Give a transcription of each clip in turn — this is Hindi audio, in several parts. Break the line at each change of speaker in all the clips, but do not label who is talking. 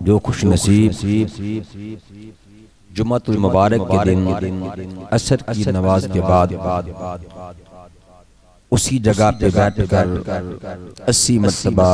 जो खुश नसीब जुम्मतुल मुबारक के दिन असर की नमाज के बाद उसी जगह पे बैठकर 80 मरतबा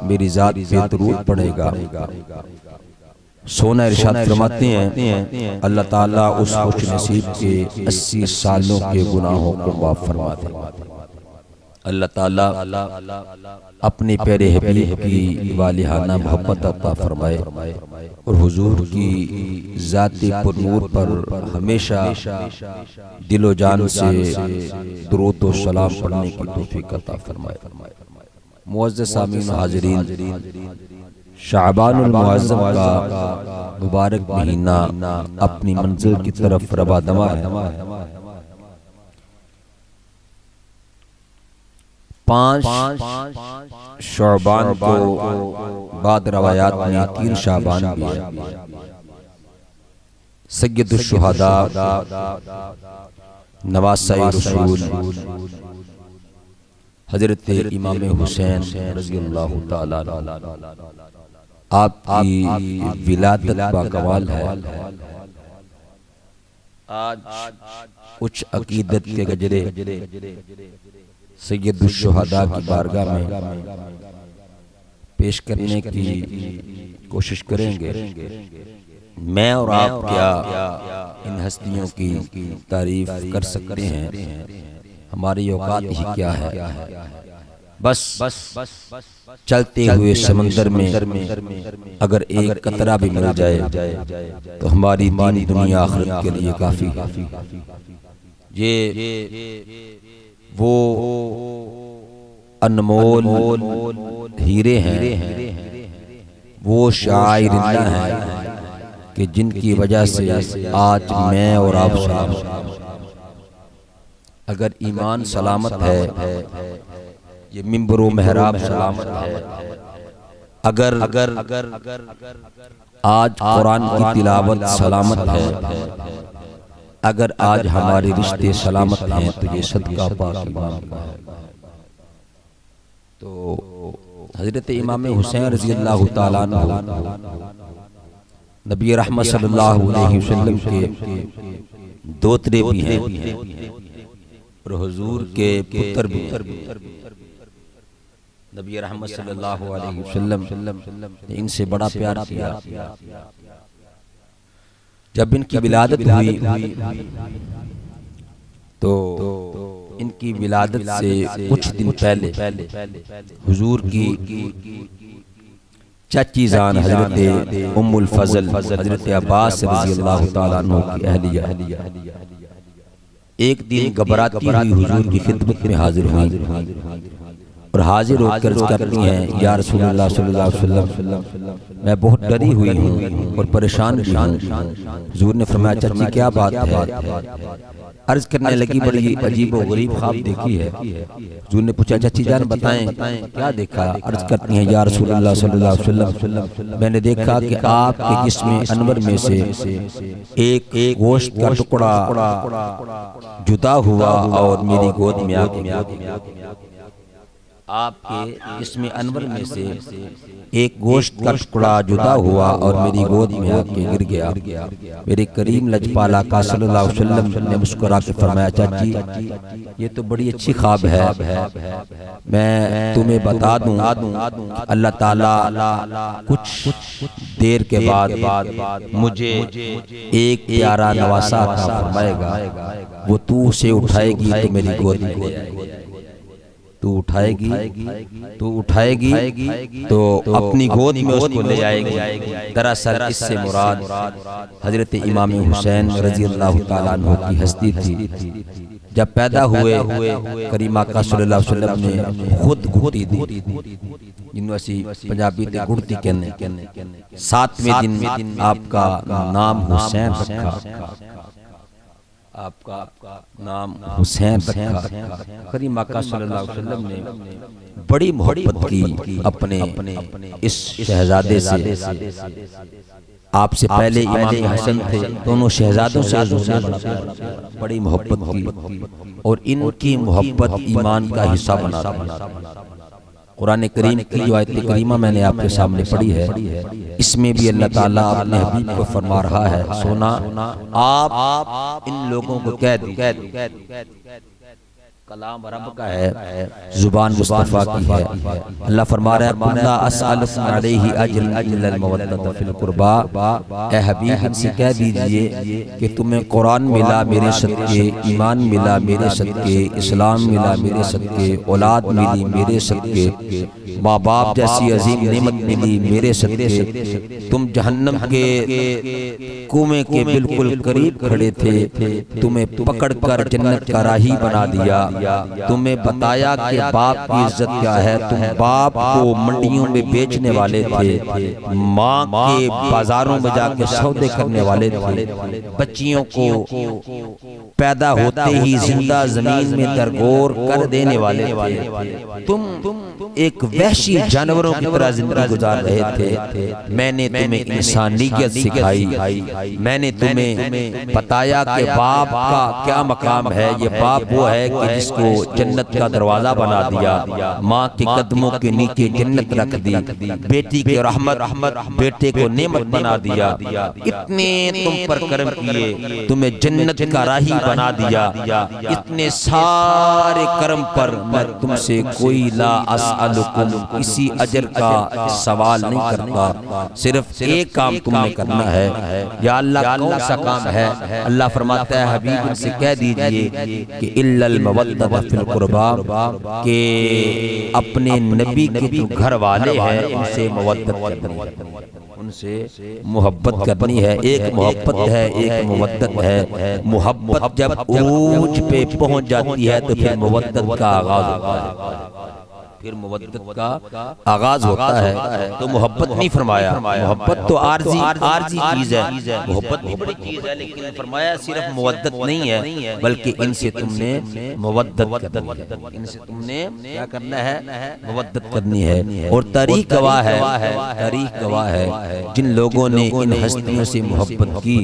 मेरी जात पे दरूद पढ़ेगा। सोना इरशाद फरमाते हैं अल्लाह ताला उस खुश नसीब के 80 सालों के गुनाहों को माफ फरमा दे। अल्लाह ताला अपने प्यारे हबीब की वालिहाना मोहब्बत अता फरमाए और हुजूर की ज़ाते पुरनूर पर हमेशा दिलो जान से दुरूद व सलाम पढ़ने की तौफीक अता फरमाए। मुअज़्ज़ज़ सामीन हाज़रीन, शाबानुल मुअज़्ज़म का मुबारक महीना अपनी मंजिल की तरफ रवादमा है। 5 शाबान को बाद रवायात में 3 शाबान भी है। सय्यदुश शुहदा नवासाए रसूल हजरत इमाम हुसैन रज़ियल्लाहु ताला आपकी विलादत बाकमाल है। आज उच्च अकीदत के गजरे सय्यदुश शुहदा की बारगाह में पेश करने की कोशिश करेंगे। मैं और आप क्या इन हस्तियों की तारीफ कर सकते हैं? हमारी औकात ही क्या है? बस चलते हुए समंदर में अगर एक कतरा भी मिल जाए तो हमारी दीन दुनिया आखिरत के लिए काफी है। ये वो अनमोल हीरे हैं, वो शाइरिल्लाह हैं कि जिनकी वजह से आज मैं और आप अगर ईमान सलामत है, ये मिंबर व मेहराब सलामत है, अगर आज कुरान की तिलावत सलामत है, अगर आज हमारे रिश्ते सलामत हैं तो ये सदका पाक इमाम का है। तो हजरत इमाम हुसैन रज़ियल्लाहु ताला अन्हु नबी रहमत सल्लल्लाहु अलैहि वसल्लम के दोतरे भी हैं और हुजूर के पुत्र भी हैं। नबी रहमत सल्लल्लाहु अलैहि वसल्लम ने इनसे बड़ा प्यार किया। जब इनकी विलादत हुई तो इनकी विलादत से कुछ दिन पहले हुजूर की चाची जान हजरत उम्मुल फजल हजरत अब्बास रज़ियल्लाहु ताला अन्हु की अहलिया एक दिन घबराती हुई हुजूर की खिदमत में हाजिर हुई और हाजिर होकर करती हैं, या रसूलुल्लाह सल्लल्लाहु अलैहि वसल्लम मैं बहुत डरी हुई हूँ और परेशान भी हूँ। हुजूर ने फरमाया चाची क्या बात है? अर्ज करने लगी बड़ी अजीब और गरीब ख्वाब देखी है। हुजूर ने पूछा चाची जान बताएं क्या देखा? अर्ज करती हैं, या रसूलुल्लाह सल्लल्लाहु अलैहि वसल्लम मैंने देखा कि आपके जिस्म अनवर में से एक गोश्त का टुकड़ा जुदा हुआ और मेरी गोद में आ गया। आपके जिस्म अनवर में से एक गोश्त का टुकड़ा जुदा हुआ और मेरी गोद में आके गिर गया। मेरे करीम लजपाल आका सल्लल्लाहु अलैहि वसल्लम ने मुस्कुरा के फरमाया चाची ये तो बड़ी अच्छी ख्वाब है, मैं तुम्हें बता दूं अल्लाह ताला कुछ देर के बाद मुझे एक प्यारा नवासा अता फरमाएगा, वो तू उसे उठाएगी तो मेरी गोद में ले आएगी। तू उठाएगी तो अपनी गोद में उसको ले आएगी। दरअसल इससे मुराद हजरत इमाम हुसैन रज़ियल्लाहु ताला अन्हु की हस्ती थी। जब पैदा हुए करीम आका सल्लल्लाहु अलैहि वसल्लम ने खुद गुड़ती दी, जिन्हों असी पंजाबी ते गुड़ती कहने। 7वें दिन आपका नाम हुसैन रखा, आपका नाम हुसैन रखा। करीम आका सल्लल्लाहु अलैहि वसल्लम ने बड़ी मोहब्बत की अपने इस शहजादे से। आपसे पहले इमाम हसन थे, दोनों शहजादों से बड़ी मोहब्बत की और इनकी मोहब्बत ईमान का हिस्सा बना कुरान करीम की जो आयत करीमा मैंने आपके सामने पढ़ी है, इसमें भी अल्लाह ताला अपने हबीब को फरमा रहा है, सोना आप इन लोगों को कह दो, कलाम रब का है, जुबान मुस्तफा की है। अल्लाह फरमा रहा है, कुल्ला अस्अलुकुम अलैहि अजरन इल्ला अल-मवद्दत फिल कुर्बा, ए हबीब इनसे कह दीजिए कि तुम्हें कुरान मिला मेरे सदके, ईमान मिला मेरे सदके, इस्लाम मिला मेरे सदके, औलाद मिली मेरे सदके, माँ बाप जैसी अजीम नेमत मिली मेरे सदके, तुम जहन्नम के कुएं के बिल्कुल करीब खड़े थे, तुम्हें पकड़कर जन्नत का राही बना दिया, तुम्हें बताया कि बाप की इज्जत क्या है, तुम बाप को मंडियों में बेचने वाले थे, माँ के बाजारों में जाके सौदे करने वाले थे, बच्चियों को पैदा होते ही जिंदा जमीन में दरगोर कर देने वाले थे, तुम एक वहशी जानवरों की तरह जिंदगी गुजार रहे थे। मैंने तुम्हें इंसानियत सिखाई, मैंने तुम्हें बताया कि बाप का क्या मकाम है। ये बाप वो है कि जिसको जन्नत का दरवाजा बना दिया, माँ के कदमों के नीचे जन्नत रख दी, बेटी के रहमत बेटे को नेमत बना दिया, इतने तुम पर कर्म किए, तुम्हें जन्नत का राही बना दिया, इतने सारे कर्म पर मैं तुमसे कोई ला अस्अलुकुम इसी अजर का सवाल नहीं करता, सिर्फ एक काम तुमने करना है। या अल्लाह कौन सा काम है? अल्लाह फरमाता है, हबीब इनसे कह दीजिए कि इल्लल मवद्दत फिल कुर्बा, के अपने नबी के जो घर वाले हैं उनसे मवद्दत करनी है, उनसे मोहब्बत करनी है। एक मोहब्बत है, एक मुवद्दत है। मोहब्बत जब उरूज पे पहुंच जाती है तो फिर मुवद्दत का आगाज होता है, फिर मुवद्दत का आगाज होता है। तो मोहब्बत नहीं फरमाया, मोहब्बत तो आरजी चीज है, मोहब्बत भी बड़ी चीज है, लेकिन फरमाया सिर्फ मुवद्दत नहीं है, बल्कि इनसे तुमने मुवद्दत करनी है, इनसे तुमने क्या करना है? मुवद्दत करनी है। और तारीख गवाह है, तारीख गवाह है, जिन लोगों ने इन हस्तियों से मोहब्बत की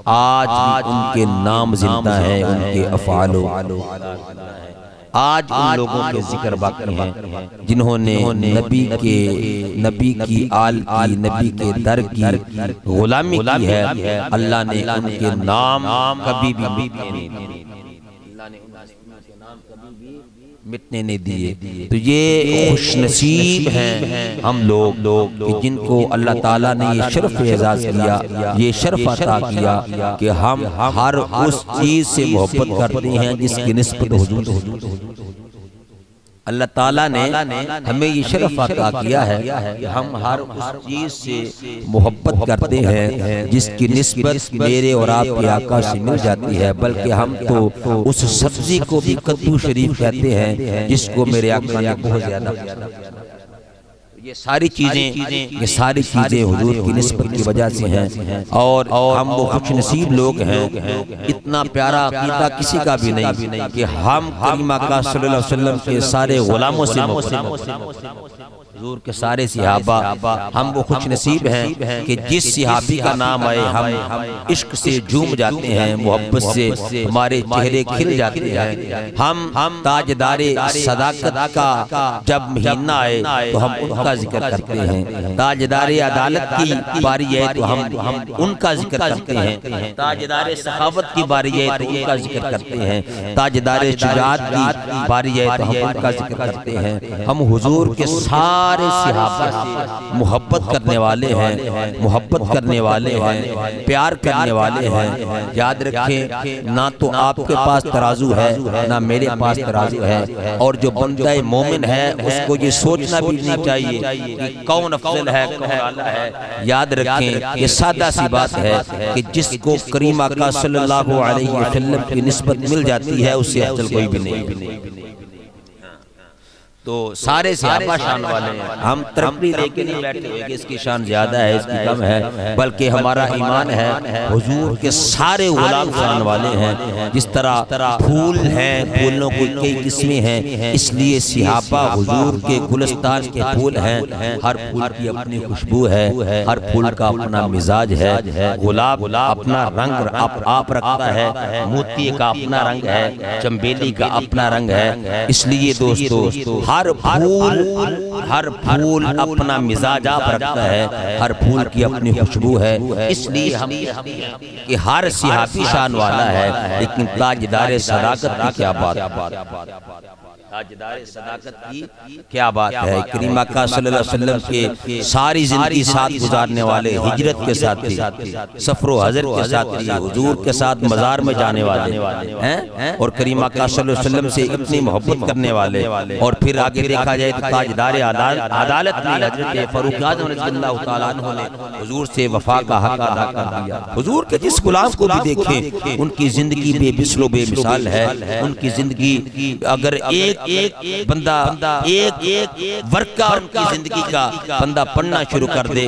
आज भी उनके नाम जिंदा है, उनके अफ़आल आज उन लोगों के जिक्र बाकी हैं जिन्होंने नबी की आल की, नबी के दर की गुलामी की है। अल्लाह ने उनके नाम कभी भी मिटने नहीं दिए। तो ये खुशनसीब हैं हम लोग कि जिनको अल्लाह ताला ने ये शर्फ एजाज किया, ये शर्फ अता किया कि हम हर उस चीज से मोहब्बत करते हैं जिसकी निस्बत हुजूर। अल्लाह ताला ने हमें ये शर्फ अता किया है कि हम हर उस चीज से मोहब्बत करते हैं जिसकी निस्बत मेरे और आपके आका से मिल जाती है। बल्कि हम तो उस सब्जी को भी कद्दू शरीफ कहते हैं जिसको मेरे आका ने बहुत ज्यादा। ये सारी चीजें हुजूर की निस्बत की वजह से हैं और हम वो खुश नसीब लोग हैं। इतना प्यारा अकीदा किसी का भी नहीं कि हम करीमा का सल्लल्लाहु अलैहि वसल्लम के सारे गुलामों से हुजूर के सारे सिहाबा, हम वो खुश नसीब हैं कि जिस सिहाबी का नाम आए हम इश्क से झूम जाते हैं, मोहब्बत से हमारे चेहरे खिल जाते हैं। हम ताजदारे सदाकत का जब महीना आए तो हम उनका जिक्र करते हैं, ताजदारे अदालत की बारी है तो हम उनका जिक्र करते हैं, ताजदारे सखावत की बारी है तो उनका जिक्र करते हैं, ताजदारे शुजाअत की बारी है तो हम उनका जिक्र करते हैं। हम हुजूर के सारे सहाबा से मोहब्बत करने वाले हैं, मोहब्बत करने वाले हैं, प्यार करने वाले हैं। याद रखें, ना तो आपके पास तराजू है ना मेरे पास तराजू है, और जो बंदा मोमिन है उसको ये सोचना भी नहीं चाहिए कि कौन अफजल है कौन आला है। याद रखें, ये सादा सी बात है कि जिसको करीमा का सल्लल्लाहु अलैहि वसल्लम की निस्बत मिल जाती है उससे अफजल कोई भी नहीं। तो सारे सहाबा शान वाले हैं, हम तरक्की लेके नहीं बैठे हुए कि इसकी शान ज्यादा है इसकी कम है, बल्कि हमारा ईमान है हुजूर के सारे गुलाम शान वाले हैं। जिस तरह फूल हैं, फूलों की कई किस्में हैं, इसलिए सहाबा हुजूर के गुलिस्तान के फूल हैं। हर फूल की अपनी खुशबू है, हर फूल का अपना मिजाज है। गुलाब अपना रंग आप रखता है, मोती का अपना रंग है, चंबेली का अपना रंग है। इसलिए दोस्तों हर फूल अपना मिजाज आप रखता है, हर फूल की अपनी खुशबू है। इसलिए हम कि हर सिहाबी शान वाला है, लेकिन ताजदार सदाकत की क्या बात, ताजदार सदाकत की क्या बात है। करीमा का सल्लल्लाहु अलैहि वसल्लम के सारी जिंदगी साथ गुजारने वाले, हिजरत के साथ थी, सफरो हजर के साथ थी, हुजूर के साथ मजार में जाने वाले हैं, और करीमा का सल्लल्लाहु अलैहि वसल्लम से इतनी मोहब्बत करने वाले। और फिर आगे देखा जाए तो ताजदार अदालत ने हजरत फारूक आज़म रज़ियल्लाहु ताला अन्हु ने हुजूर से वफा का हक अदा कर दिया। हुजूर के जिस गुलाम को भी देखें, उनकी जिंदगी बेमिसाल बेमिसाल है। उनकी जिंदगी अगर एक बंदा एक वर्क का उनकी जिंदगी का बंदा पढ़ना शुरू कर दे,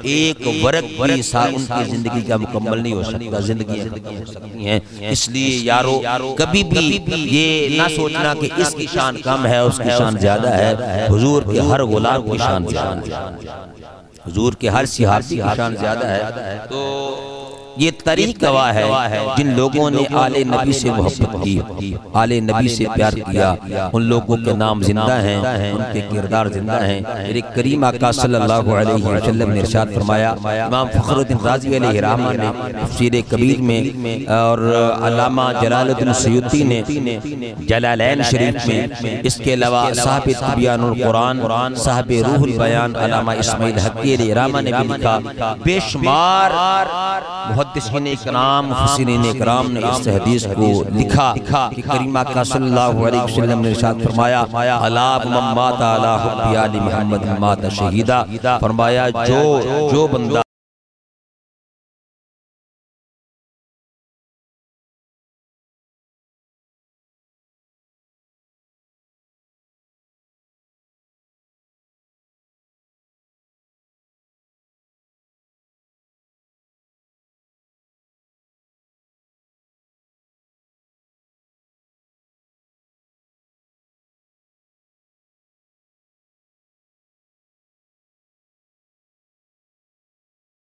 एक वर्क भी उनकी जिंदगी का मुकम्मल नहीं हो सकता। जिंदगी हो सकती हैं। इसलिए यारो कभी भी ये ना सोचना कि इसकी शान कम है, उसकी शान ज्यादा है। हुजूर के हर गुलाम की शान ज्यादा है, हुजूर के हर सिहाबी की शान ज्यादा है। तो ये तरीक गवाह है जिन लोगों ने आले नबी से मोहब्बत की, आले नबी से प्यार किया, उन लोगों के नाम जिंदा हैं, उनके किरदार जिंदा हैं। मेरे करीम आका सल्लल्लाहु अलैहि वसल्लम ने इरशाद फरमाया, इमाम फखरुद्दीन राज़ी अलैहि रहमा ने तफसीर कबीर में और अल्लामा जलालुद्दीन सयूती ने जलालैन शरीफ में, इसके अलावा साहिब तिबियानुल कुरान, साहिब रूहुल बयान अल्लामा इस्माइल हक्की अलैहि रहमा ने भी लिखा। बेशुमार मुहद्दिसीन इकराम, मुफस्सिरीन इकराम ने इस हदीस को लिखा कि करीमा का सल्लल्लाहु अलैहि वसल्लम ने इरशाद फरमाया, अला मम्मात अला हुब्बी आलि मुहम्मद मात शहीदा। फरमाया जो बंदा